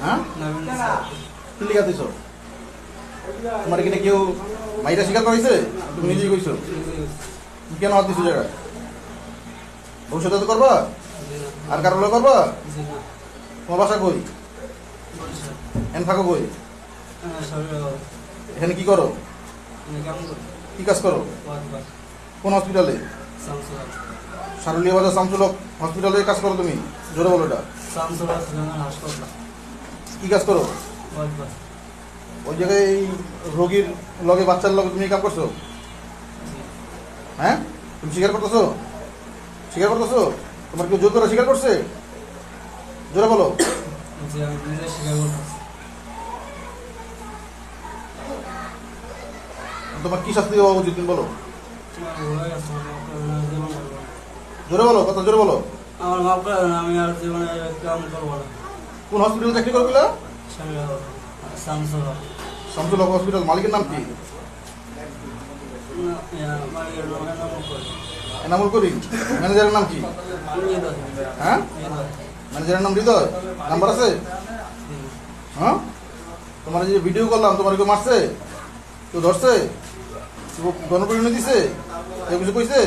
হ্যাঁ কি লিখা দিছ তোমার এখানে কেউ মাইরা স্বীকার করেছে তুমি নিজেই কইছো কেন হাত দিছো জায়গা ভবিষ্যতে তো করবা আর কারো লগে করবা তোমার বাসা কই এন থাকো কই এখানে কি করো কি কাজ করো কোন হসপিটালে সারুলিয়া বাজার শামসুলক হসপিটালে কাজ করো তুমি জোরে বলো এটা কি কাজ করো ওই জায়গায় এই রোগীর লগে বাচ্চার লগে তুমি কাজ করছো হ্যাঁ তুমি স্বীকার করতেছো তোমার কেউ জোর করে স্বীকার করছে জোরে বলো তোমার কি শাস্তি হওয়া উচিত তুমি বলো জোরে বলো কথা জোরে বলো আমার মাফ করে দেন আমি আর জীবনে কাম করবো না কোন হসপিটালে চাকরি করবিলা শামসুল হক হসপিটাল মালিকের নাম কি এনামুল করিম ম্যানেজারের নাম কি হ্যাঁ ম্যানেজারের নাম হৃদয় নাম্বার আছে হ্যাঁ তোমার যে ভিডিও করলাম তোমার কেউ মারছে কেউ ধরছে গণপরিণতি দিছে কেউ কিছু কইছে